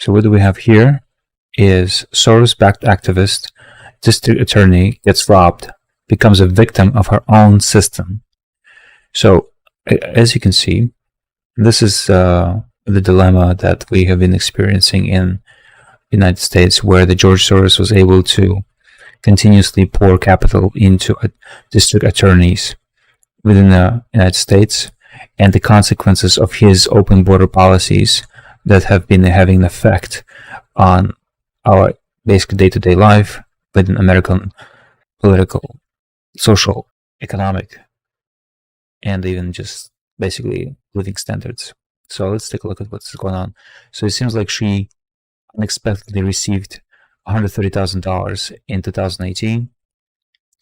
So what do we have here is Soros-backed activist, district attorney gets robbed, becomes a victim of her own system. So as you can see, this is the dilemma that we have been experiencing in the United States, where the George Soros was able to continuously pour capital into district attorneys within the United States, and the consequences of his open border policies that have been having an effect on our basic day-to-day life within American political, social, economic, and even just basically living standards. So let's take a look at what's going on. So it seems like she unexpectedly received $130,000 in 2018,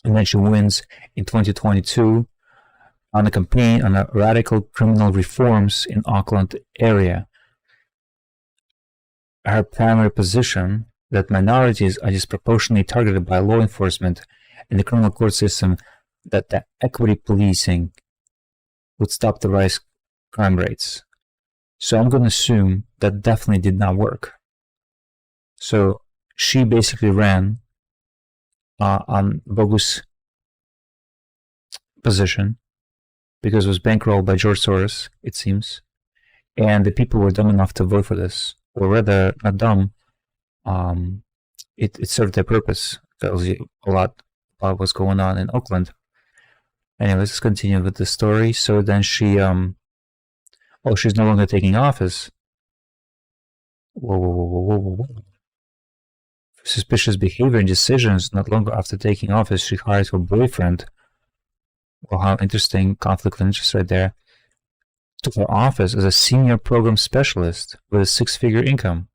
and then she wins in 2022 on a campaign on a radical criminal reforms in Auckland area. Her primary position that minorities are disproportionately targeted by law enforcement in the criminal court system, that the equity policing would stop the rise crime rates. So I'm going to assume that definitely did not work. So she basically ran on bogus position because it was bankrolled by George Soros, it seems, and the people were dumb enough to vote for this, or rather, not dumb. It served their purpose. Tells you a lot about what's going on in Oakland. Anyway, let's continue with the story. So then she, she's no longer taking office. Whoa. Suspicious behavior and decisions. Not long after taking office, she hired her boyfriend. Well, how interesting, conflict of interest right there. Took her office as a senior program specialist with a 6-figure income.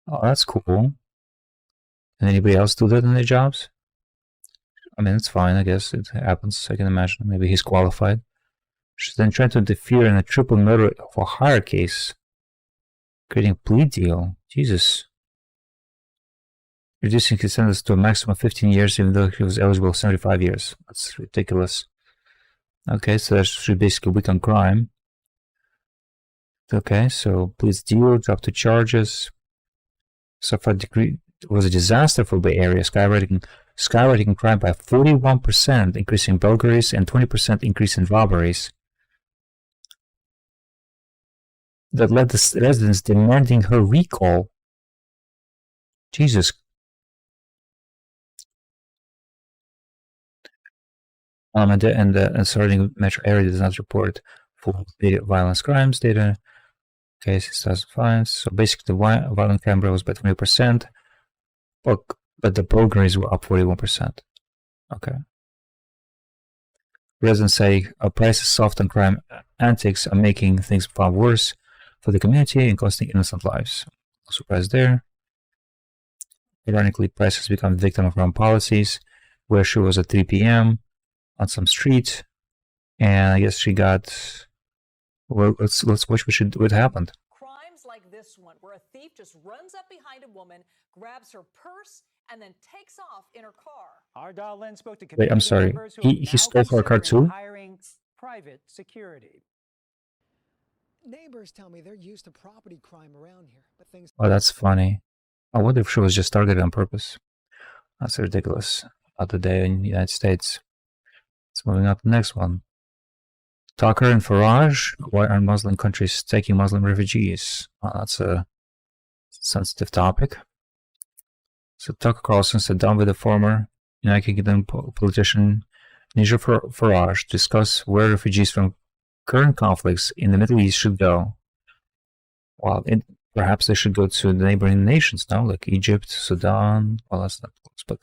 Oh, that's cool. And anybody else do that in their jobs? I mean, it's fine, I guess. It happens. I can imagine. Maybe he's qualified. She's then trying to interfere in a triple murder for hire case, creating a plea deal. Jesus. Reducing his sentence to a maximum of 15 years, even though he was eligible for 75 years. That's ridiculous. Okay, so that's basically weak on crime. Okay, so please deal, drop 2 charges. So far, decree was a disaster for Bay Area, skyrocketing crime by 41%, increasing burglaries, and 20% increase in robberies. That led the residents demanding her recall. Jesus. And the surrounding metro area does not report full violence crimes data. Cases 2005. So basically, the violent crime rose by 20%, but the burglaries were up 41%. Okay. Residents say our prices soft on crime antics are making things far worse for the community and costing innocent lives. No surprise there. Ironically, Price has become a victim of her own policies, where she was at 3 p.m. on some street, and I guess she got. Well, let's watch what happened. Crimes like this one, where a thief just runs up behind a woman, grabs her purse, and then takes off in her car. Our Dahlin spoke to Wait, I'm sorry. He stole her car too? Hiring private security. Neighbors tell me they're used to property crime around here, but things. Oh, that's funny. I wonder if she was just targeted on purpose. That's ridiculous. Other day in the United States. Let's moving up to the next one. Tucker and Farage, why are Muslim countries taking Muslim refugees? Well, that's a sensitive topic. So Tucker Carlson sat down with the former United Kingdom politician Nigel Farage to discuss where refugees from current conflicts in the Middle East should go. Well, perhaps they should go to the neighboring nations now, like Egypt, Sudan. Well, that's not close, but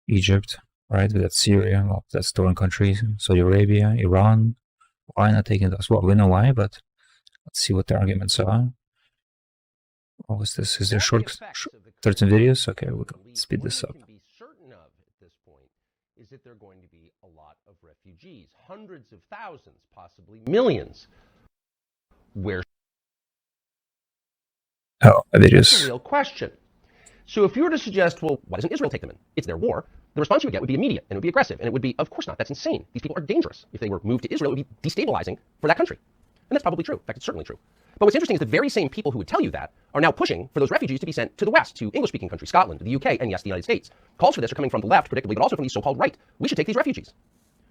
Egypt. Right, we got Syria, well, that's foreign countries, Saudi Arabia, Iran. Why not taking those? Well, we know why, but let's see what the arguments are. What was this? Is there short 13 videos? Okay, we can speed this up. What we can be certain of at this point is that there are going to be a lot of refugees, hundreds of thousands, possibly millions. Where? Oh, videos. That's a real question. So if you were to suggest, well, why doesn't Israel take them in? It's their war. The response you would get would be immediate, and it would be aggressive, and it would be, of course not, that's insane. These people are dangerous. If they were moved to Israel, it would be destabilizing for that country. And that's probably true. In fact, it's certainly true. But But what's interesting is the very same people who would tell you that are now pushing for those refugees to be sent to the West, to English-speaking countries, Scotland, the UK, and yes, the United States. Calls for this are coming from the left, predictably, but also from the so-called right. We should take these refugees.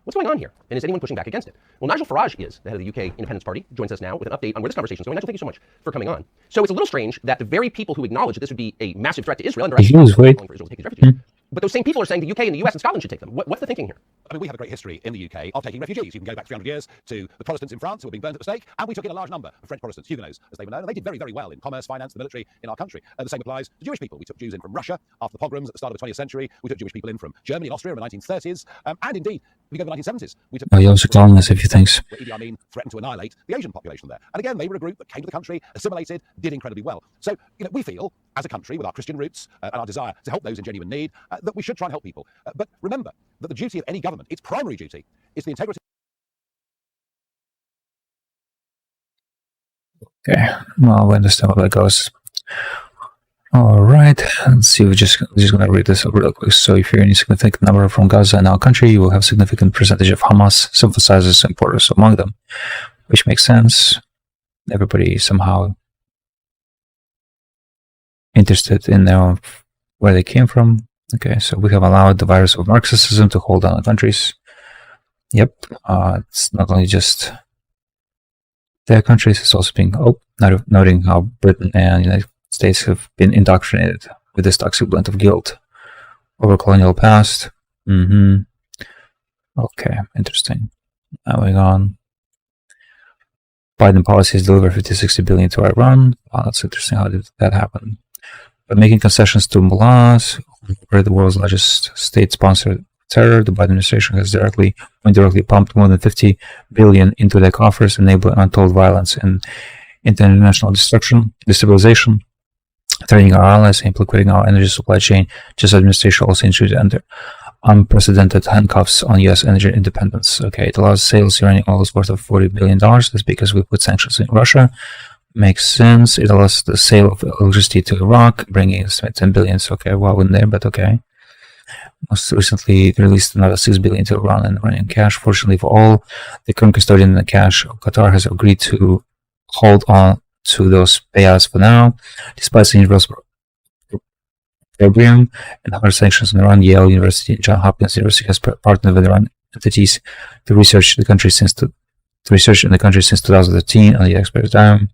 What's going on here? And is anyone pushing back against it? Well, Nigel Farage is the head of the UK Independence Party, joins us now with an update on where this conversation is going. Nigel, thank you so much for coming on. So it's a little strange that the very people who acknowledge that this would be a massive threat to Israel and are actually calling for Israel to take these refugees, but those same people are saying the UK and the US and Scotland should take them. What's the thinking here? I mean, we have a great history in the UK of taking refugees. You can go back 300 years to the Protestants in France who were being burned at the stake, and we took in a large number of French Protestants, Huguenots, as they were known, and they did very, very well in commerce, finance, the military in our country. The same applies to Jewish people. We took Jews in from Russia after the pogroms at the start of the 20th century. We took Jewish people in from Germany and Austria in the 1930s, and indeed, if we go to the 1970s, we took... Oh, you're also calling us a few things. Where Idi Amin threatened to annihilate the Asian population there. And again, they were a group that came to the country, assimilated, did incredibly well. So, we feel, as a country, with our Christian roots and our desire to help those in genuine need, that we should try and help people. But remember that the duty of any government, its primary duty, is the integrity. Okay, well, we understand how that goes. All right, let's see. We're just going to read this real quick. So, if you're any significant number from Gaza in our country, you will have a significant percentage of Hamas sympathizers and supporters among them, which makes sense. Everybody somehow interested in where they came from. Okay, so we have allowed the virus of Marxism to hold down the countries. Yep, it's not only just their countries, it's also being noting how Britain and the United States have been indoctrinated with this toxic blend of guilt over colonial past. Okay, interesting. Moving on. Biden policies deliver 50-60 billion to Iran. Wow, that's interesting. How did that happen? But making concessions to mullahs, who are the world's largest state-sponsored terror, the Biden administration has indirectly pumped more than 50 billion into their coffers, enabling untold violence and international destabilization, threatening our allies, implicating our energy supply chain. Just administration also introduced under unprecedented handcuffs on U.S. energy independence. Okay, it allows sales uranium oil is worth of $40 billion. That's because we put sanctions in Russia. Makes sense. It allows the sale of electricity to Iraq, bringing us 10 billion. Okay, wow, in there, but okay. Most recently, they released another 6 billion to Iran and Iranian cash. Fortunately for all, the current custodian of the cash, Qatar, has agreed to hold on to those payouts for now, despite the universal program and other sanctions in Iran. Yale University and Johns Hopkins University has partnered with Iran entities to research in the country since 2013 on the expiry time.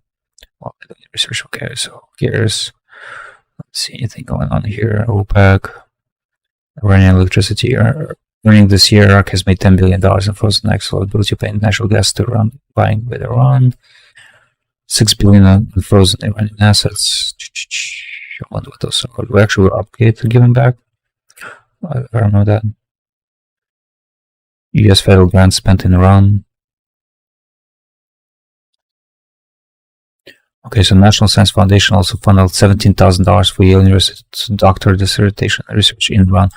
Well, research. Okay, so here's, let's see anything going on here. OPEC, Iranian electricity. Earning this year, Iraq has made $10 billion in frozen axle ability to pay natural gas to Iran, buying with Iran. $6 billion in frozen Iranian assets. I wonder what those are. We actually were obligated to give them back. I don't know that. U.S. federal grants spent in Iran. Okay, so National Science Foundation also funded $17,000 for Yale University to doctor dissertation research in Iran.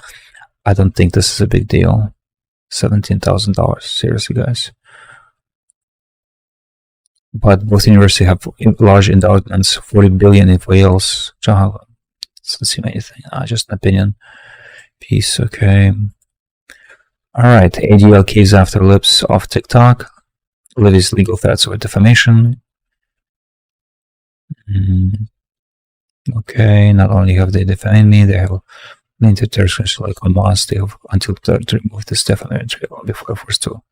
I don't think this is a big deal. $17,000, seriously, guys. But both universities have large endowments, $40 billion in for Yale's. Doesn't seem anything. Just an opinion. Peace, okay. Alright, ADL case after lips off TikTok. Livy's legal threats over defamation. Okay, not only have they defamed me, they have linked terrorists like Hamas. They have until to remove this defamatory law before forced to.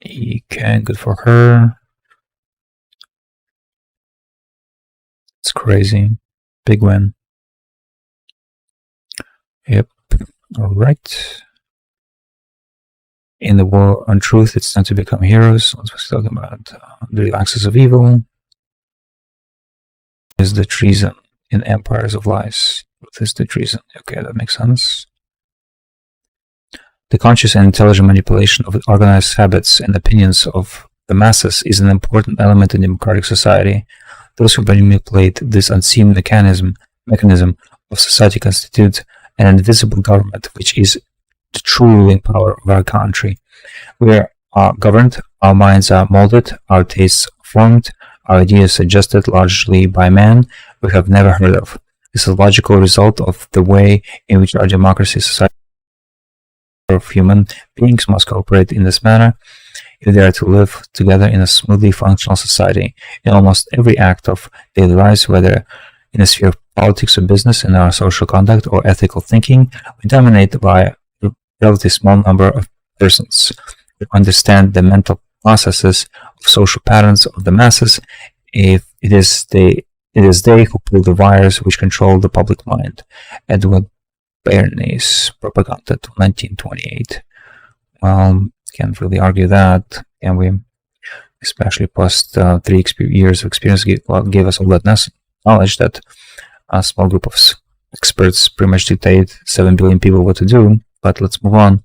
Okay, good for her. It's crazy. Big win. Yep. Alright. In the war on truth, it's time to become heroes. Let's talk about the real axis of evil. Is the treason in empires of lies. What is the treason? Okay, that makes sense. The conscious and intelligent manipulation of organized habits and opinions of the masses is an important element in democratic society. Those who manipulate this unseen mechanism of society constitute an invisible government, which is the true ruling power of our country. We are governed, our minds are molded, our tastes formed, our ideas suggested largely by men we have never heard of. This is a logical result of the way in which our democracy society of human beings must cooperate in this manner. if they are to live together in a smoothly functional society. In almost every act of daily lives, whether in the sphere of politics or business, in our social conduct or ethical thinking, we dominate by a relatively small number of persons who understand the mental processes of social patterns of the masses. If it is they who pull the wires which control the public mind. Edward Bernays, Propaganda, 1928. Can't really argue that, can we? Especially past 3 years of experience gave us all that knowledge that a small group of experts pretty much dictate 7 billion people what to do. But let's move on.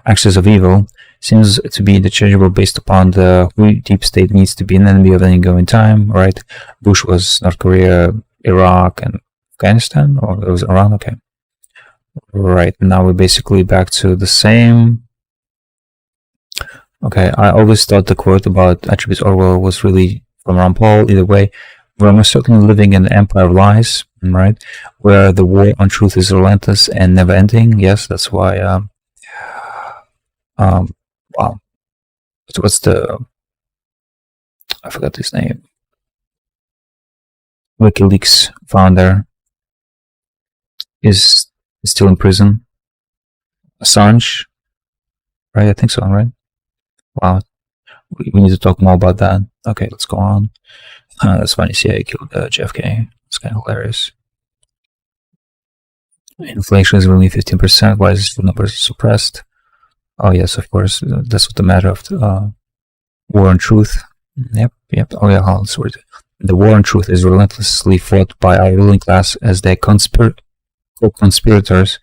Axis of evil seems to be interchangeable based upon who deep state needs to be an enemy of any given time, right? Bush was North Korea, Iraq, and Afghanistan, or it was Iran, okay. Right, now we're basically back to the same. Okay, I always thought the quote about attributes Orwell was really from Ron Paul. Either way, we're certainly living in an empire of lies, right? Where the war on truth is relentless and never ending. Yes, that's why, wow. So what's I forgot his name. WikiLeaks founder is still in prison. Assange, right? I think so, right? Wow, we need to talk more about that. Okay, let's go on. That's funny. CIA killed JFK. It's kind of hilarious. Inflation is only 15%. Why is the numbers suppressed? Oh yes, of course. That's what the matter of war on truth. Yep. Oh yeah, hold on. The war on truth is relentlessly fought by our ruling class as their co-conspirators,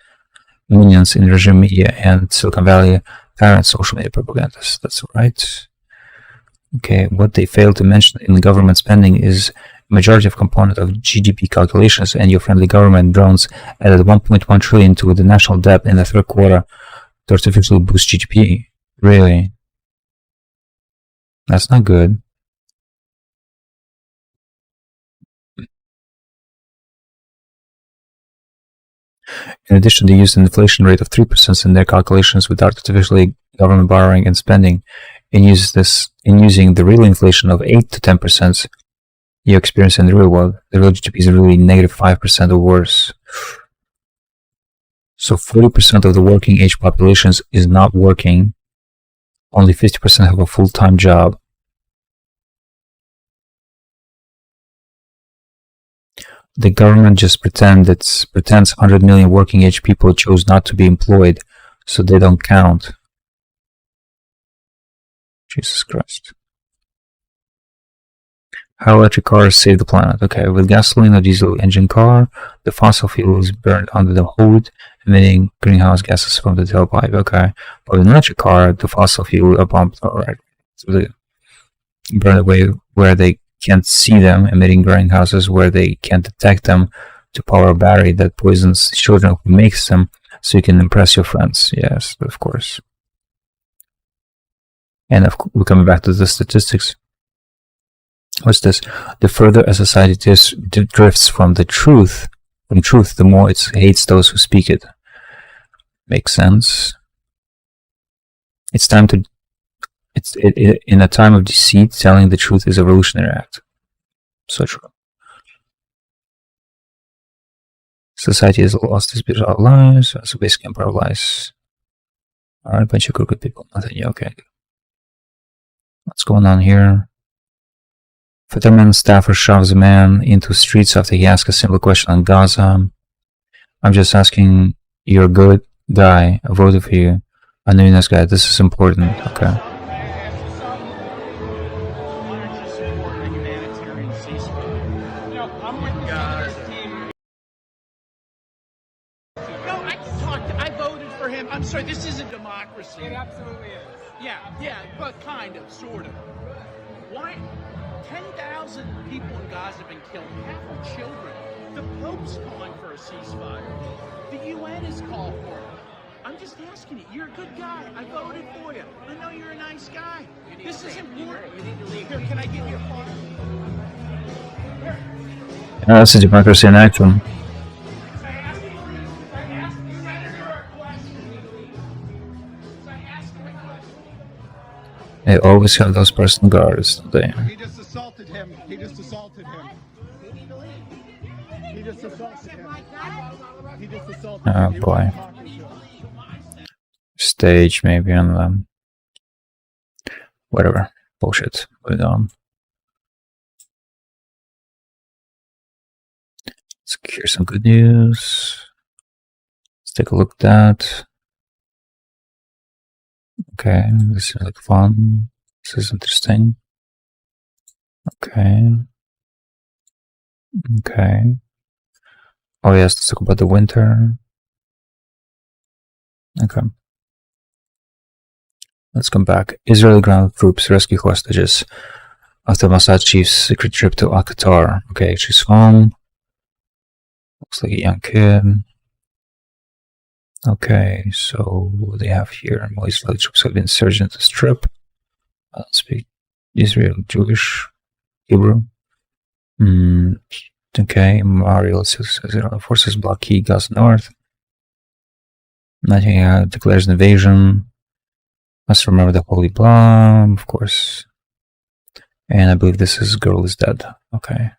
minions in regime media and Silicon Valley parent social media propagandists. That's right. Okay, what they fail to mention in government spending is majority of component of GDP calculations, and your friendly government drones added 1.1 trillion to the national debt in the third quarter to artificially boost GDP. Really? That's not good. In addition, they used an inflation rate of 3% in their calculations without artificially government borrowing and spending. In using the real inflation of 8 to 10% you experience in the real world, the real GDP is really negative 5% or worse. So 40% of the working age population is not working. Only 50% have a full-time job. The government just pretends 100 million working age people chose not to be employed, so they don't count. Jesus Christ. How electric cars save the planet. Okay, with gasoline or diesel engine car, the fossil fuel is burned under the hood, emitting greenhouse gases from the tailpipe. Okay, but with an electric car, the fossil fuel are pumped, alright, so they burn away where they can't see them, emitting greenhouses where they can't detect them, to power a battery that poisons children who makes them, so you can impress your friends. Yes, of course. And we're coming back to the statistics. What's this? The further a society drifts from truth, the more it hates those who speak it. Makes sense. It's time to. In a time of deceit, telling the truth is a revolutionary act. So true. Society has lost its bizarre lives. So basically, empire of lies. Alright, a bunch of crooked people. Nothing new. Okay. What's going on here? Fetterman staffer shoves a man into streets after he asks a simple question on Gaza. I'm just asking, you're a good guy. I voted for you. I know you're a nice guy. This is important. Okay. I voted for him. I'm sorry, this isn't democracy. It absolutely is. Yeah, but kind of, sort of. Why? 10,000 people in Gaza have been killed, half are children. The Pope's calling for a ceasefire. The UN is called for it. I'm just asking you, you're a good guy. I voted for you. I know you're a nice guy. This is important. You need to leave. Here, can I give you a phone? That's a democracy in action. It always have those personal guards. They. He just assaulted him. He just assaulted him. He just assaulted him. He just assaulted Oh him. He boy. wasn't talking to him. Stage maybe on them. Whatever. Bullshit. Put it on. Secure some good news. Let's take a look at that. Okay, this is like fun. This is interesting. Okay. Okay. Oh yes, let's talk about the winter. Okay. Let's come back. Israeli ground troops rescue hostages after Mossad chief's secret trip to Al-Qatar. Okay, she's home. Looks like a young kid. Okay, so what they have here? More Israeli troops have been surged into this trip. I don't speak Israel, Jewish, Hebrew. Okay, Mario Israeli forces blockade Gaza North. Nothing declares an invasion. Must remember the holy bomb, of course. And I believe this is girl is dead. Okay.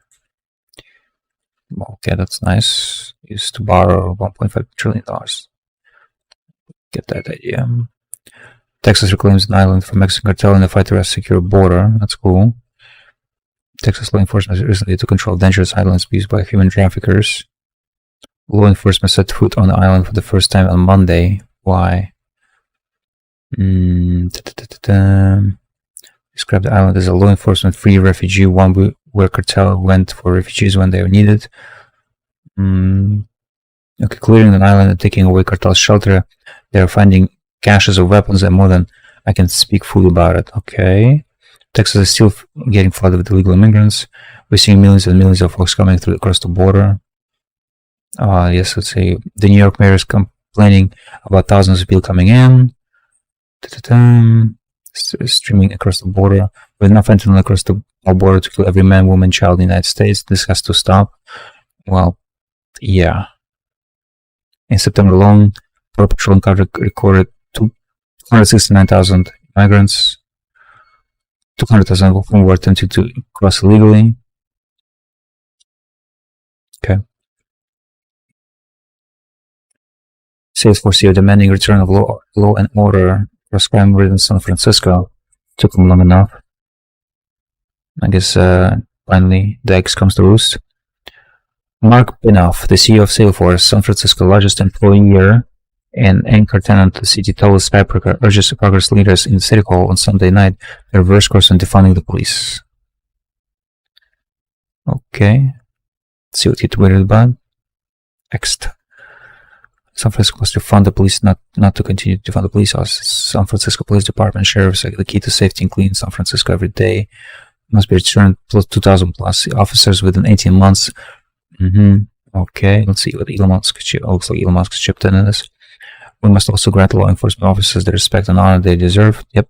Okay, that's nice. Used to borrow $1.5 trillion. Get that idea. Texas reclaims an island from Mexican cartel in the fight to a secure border. That's cool. Texas law enforcement recently took control of dangerous islands used by human traffickers. Law enforcement set foot on the island for the first time on Monday. Why? Describe the island as a law enforcement free refugee one where cartel went for refugees when they were needed. Okay, clearing an island and taking away cartel shelter. They are finding caches of weapons and more than I can speak fully about it. Okay. Texas is still getting flooded with illegal immigrants. We're seeing millions and millions of folks coming through across the border. Yes, let's see. The New York mayor is complaining about thousands of people coming in. Streaming across the border. With enough fentanyl across the border to kill every man, woman, child in the United States. This has to stop. Well, yeah. In September alone, Border Patrol recorded 269,000 migrants. 200,000 of whom were attempting to cross illegally. Okay. Salesforce here demanding return of law and order across crime-ridden San Francisco. Took them long enough. I guess finally the eggs comes to roost. Mark Binoff, the CEO of Salesforce, San Francisco's largest employer and anchor tenant to the city, told Skybreaker urges progress leaders in City Hall on Sunday night to reverse course on defunding the police. Okay. Let's see what he tweeted about. Next. San Francisco was to fund the police, not to continue to fund the police. San Francisco Police Department sheriffs are the key to safety and clean San Francisco every day. Must be returned plus 2,000 plus officers within 18 months. Okay, let's see what Elon Musk looks like Elon Musk chipped in this. We must also grant law enforcement officers the respect and honor they deserve. Yep.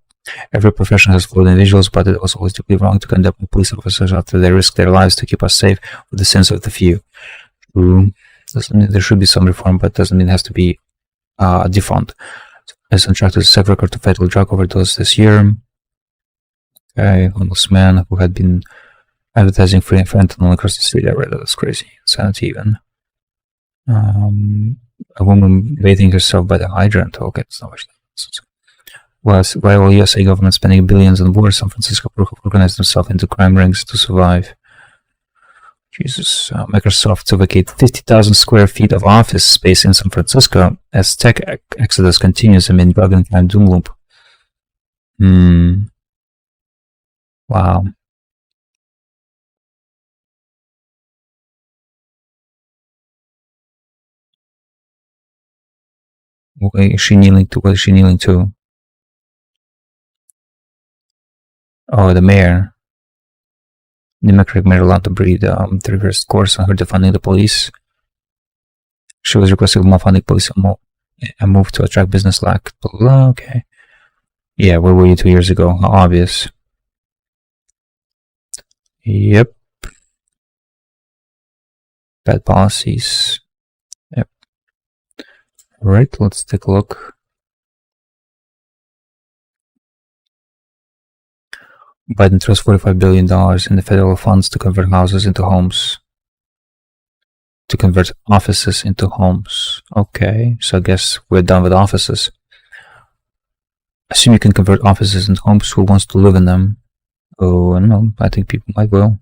Every profession has flawed individuals, but it was always deeply wrong to condemn police officers after they risk their lives to keep us safe with the sins of the few. True. Doesn't mean there should be some reform, but doesn't mean it has to be defund. As on track to set record to fatal drug overdose this year. Okay, homeless man who had been advertising free fentanyl across the street. I read that. That's crazy. Insanity even. A woman bathing herself by the hydrant. Okay, that's not much. While USA government spending billions on wars, San Francisco organized themselves into crime rings to survive. Jesus. Microsoft to vacate 50,000 square feet of office space in San Francisco as tech exodus continues amid drug and crime doom loop. Wow. What is she kneeling to? What is she kneeling to? Oh, the mayor. The Democratic mayor allowed to breathe the reversed course on her defunding the police. She was requesting more funding police a move to attract business like okay. Yeah, where were you 2 years ago? How obvious. Yep. Bad policies. Yep. Alright, let's take a look. Biden throws $45 billion in the federal funds to convert houses into homes. To convert offices into homes. Okay, so I guess we're done with offices. Assume you can convert offices into homes. Who wants to live in them? Oh, I don't know. I think people might will.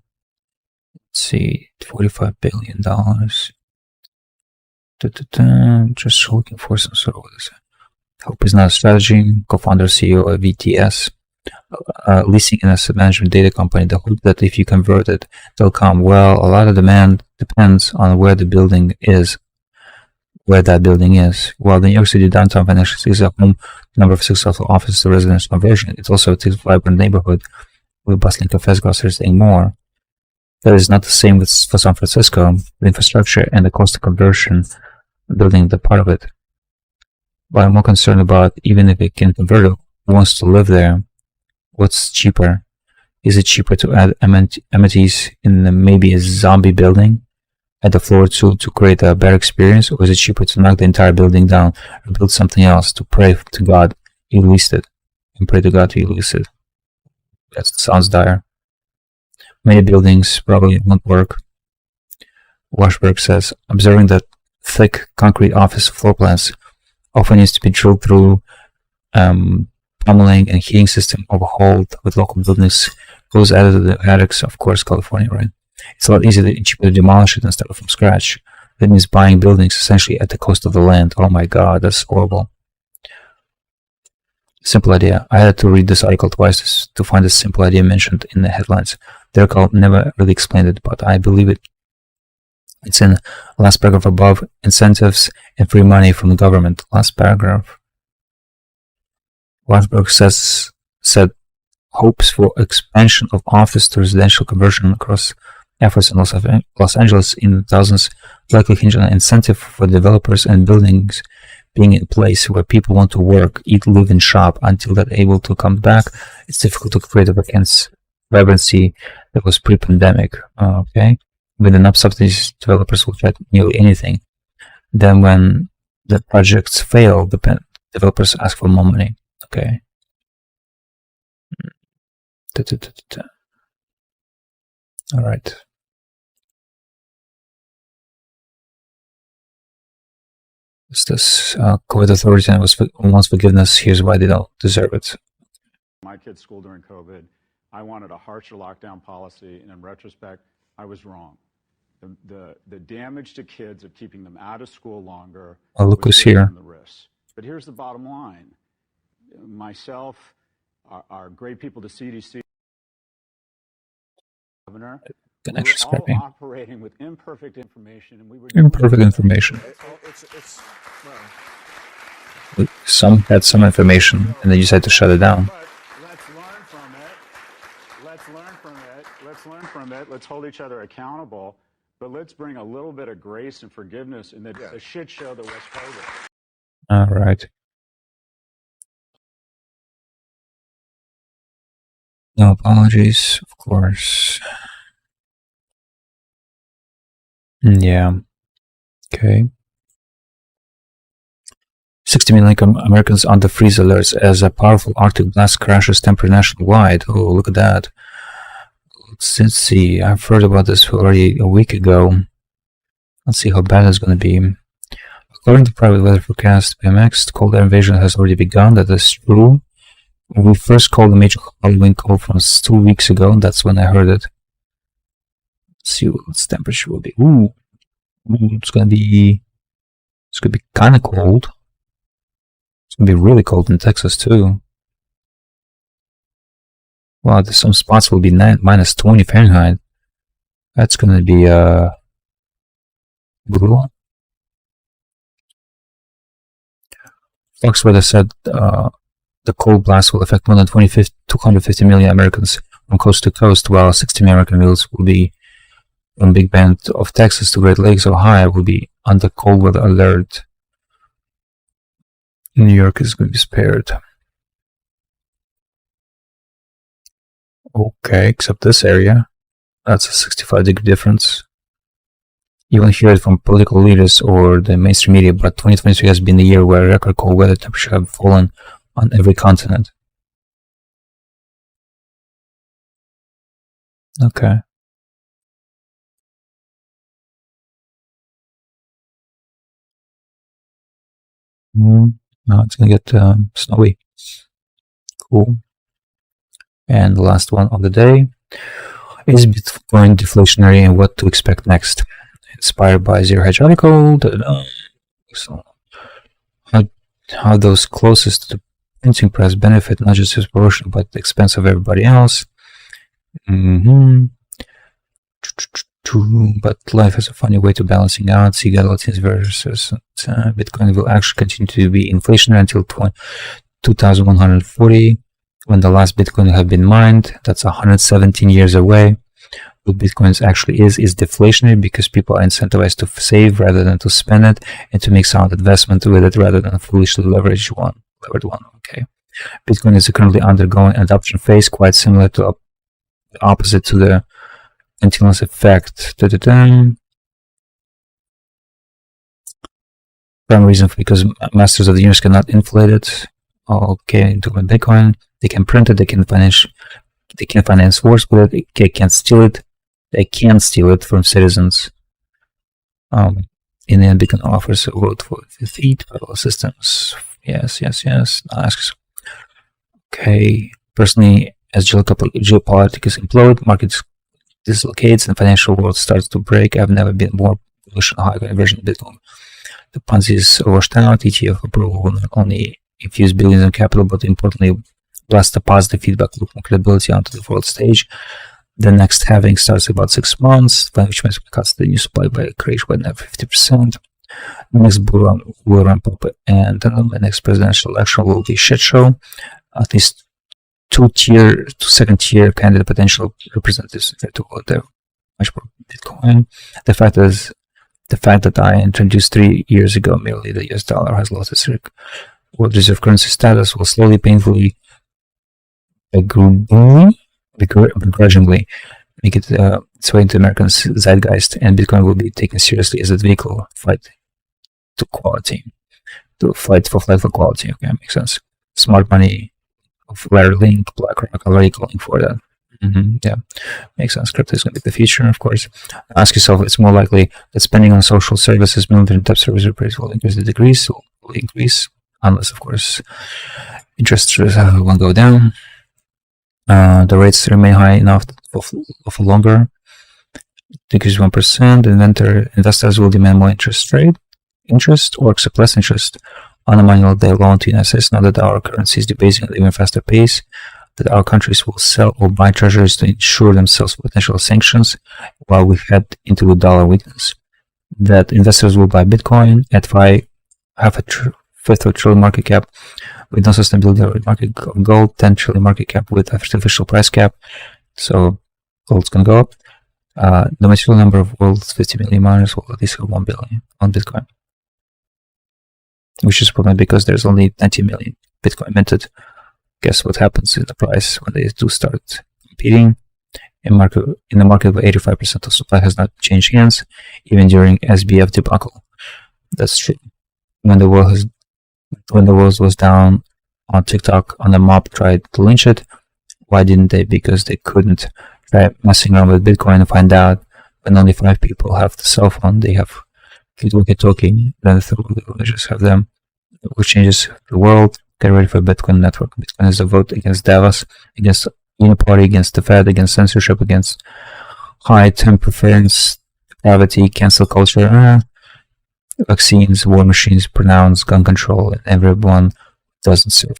Let's see, $45 billion. Just looking for some sort of what is it? Hope is not a strategy. Co-founder, CEO of VTS, leasing and asset management data company. The hope that if you convert it, they'll come. Well, a lot of demand depends on where the building is. Where that building is. While the New York City downtown financial city is a home number of successful office to residence conversion, it's also a vibrant neighborhood with bustling cafes, groceries, and more. That is not the same for San Francisco. The infrastructure and the cost of conversion, building the part of it. But I'm more concerned about even if it can convert it, who wants to live there? What's cheaper? Is it cheaper to add amenities in maybe a zombie building at the floor to create a better experience, or is it cheaper to knock the entire building down or build something else to pray to God you leased it and pray to God you leased it? That sounds dire. Many buildings probably won't work. Washburn says, observing that thick concrete office floor plans often needs to be drilled through, pummeling and heating system overhauled with local buildings, goes added to the attics, of course, California, right? It's a lot easier and cheaper to demolish it and start from scratch. That means buying buildings essentially at the cost of the land. Oh my God, that's horrible. Simple idea. I had to read this article twice to find this simple idea mentioned in the headlines. The article never really explained it, but I believe it. It's in the last paragraph above, incentives and free money from the government. Last paragraph. Washburn said hopes for expansion of office to residential conversion across efforts in Los Angeles in thousands likely hinge on an incentive for developers and buildings being in place where people want to work, eat, live, and shop. Until they're able to come back, it's difficult to create a vibrancy that was pre-pandemic. Okay, with enough subsidies, developers will try nearly anything. Then when the projects fail, the developers ask for more money. Okay. All right. What's this? COVID authority wants forgiveness. Here's why they don't deserve it. My kids' school during COVID, I wanted a harsher lockdown policy, and in retrospect, I was wrong. The damage to kids of keeping them out of school longer. Oh, look who's here. The risks. But here's the bottom line. Myself, our great people, the CDC, governor, Connection we're scrapping. all operating with imperfect information, and we were Imperfect information. Some had some information, and they decided to shut it down. Let's learn from it. Let's learn from it. Let's learn from it. Let's hold each other accountable. But let's bring a little bit of grace and forgiveness in the shit show that was COVID. All right. No apologies, of course. Yeah. Okay. 60 million Americans under freeze alerts as a powerful Arctic blast crashes temporary nationwide. Oh, look at that. Let's see. I've heard about this already a week ago. Let's see how bad it's going to be. According to private weather forecast PMX, the cold air invasion has already begun. That is true. We first called the major Halloween cold from 2 weeks ago. That's when I heard it. Let's see what its temperature will be. Ooh, it's gonna be kind of cold. It's gonna be really cold in Texas too. Wow, there's some spots will be minus 20 Fahrenheit. That's gonna be brutal. Fox Weather said the cold blast will affect more than 250 million Americans from coast to coast, while 60 million Americans will be from Big Bend of Texas to Great Lakes, Ohio, will be under cold weather alert. New York is going to be spared. Okay, except this area. That's a 65-degree difference. You won't hear it from political leaders or the mainstream media, but 2023 has been the year where record cold weather temperatures have fallen on every continent. Okay. Now it's gonna get snowy. Cool. And the last one of the day is Bitcoin deflationary and what to expect next. Inspired by Zero Hedge article. So how those closest to the printing press benefit not just disproportionately but at the expense of everybody else. But life has a funny way to balancing out. See Galatins versus Bitcoin will actually continue to be inflationary until 2140, when the last Bitcoin will have been mined. That's 117 years away. What Bitcoin actually is deflationary because people are incentivized to save rather than to spend it, and to make sound investment with it rather than a foolishly levered one. Okay. Bitcoin is currently undergoing an adoption phase quite similar to the opposite to the continuous effect. Prime reason because masters of the universe cannot inflate it. Okay, into Bitcoin, they can print it, they can finance wars with it, they can't steal it. They can steal it from citizens. In the end, Bitcoin offers a world for feet, parallel systems. Yes. Asks. Okay. Personally, as geopolitics implode, markets dislocates, and financial world starts to break, I've never been more bullish on high version of Bitcoin. The Ponzi is washed out. ETF approval will not only infuse billions in capital, but importantly, blast the positive feedback loop and credibility onto the world stage. The next halving starts in about 6 months, which cuts the new supply by creation by another 50%. The next bull run will ramp up, and the next presidential election will be a shit show. At least two second tier candidate potential representatives to vote there. Much more Bitcoin. The fact that I introduced 3 years ago merely the US dollar has lost its world reserve currency status will slowly, painfully, begrudgingly make it its way into American zeitgeist, and Bitcoin will be taken seriously as a vehicle fight to quality, to fight for quality. Okay, makes sense. Smart money of Larry Link, BlackRock already calling for that. Yeah, makes sense. Crypto is going to be the future, of course. Ask yourself, it's more likely that spending on social services, military debt service repairs will increase will increase, unless, of course, interest rates won't go down. The rates remain high enough for longer. Decrease 1%. Investors will demand more interest or accept less interest on a manual day loan to the United States. Now that our currency is debasing at an even faster pace, that our countries will sell or buy treasuries to insure themselves potential sanctions while we head into the dollar weakness. That investors will buy Bitcoin at half a fifth of a trillion market cap with no sustainability market of gold, 10 trillion market cap with artificial price cap. So gold's gonna go up. The material number of world's 50 million miners will at least have 1 billion on Bitcoin, which is probably because there's only 90 million Bitcoin minted. Guess what happens in the price when they do start competing? In the market where 85% of supply has not changed hands, even during SBF debacle. That's true. When the world was down on TikTok, on the mob tried to lynch it. Why didn't they? Because they couldn't try messing around with Bitcoin and find out when only 5 people have the cell phone, they have walkie-talkie, then they just have them, which changes the world. Get ready for Bitcoin network. Bitcoin is a vote against Davos, against Uniparty, against the Fed, against censorship, against high temperance, gravity, cancel culture, vaccines, war machines, pronounce gun control, and everyone doesn't serve.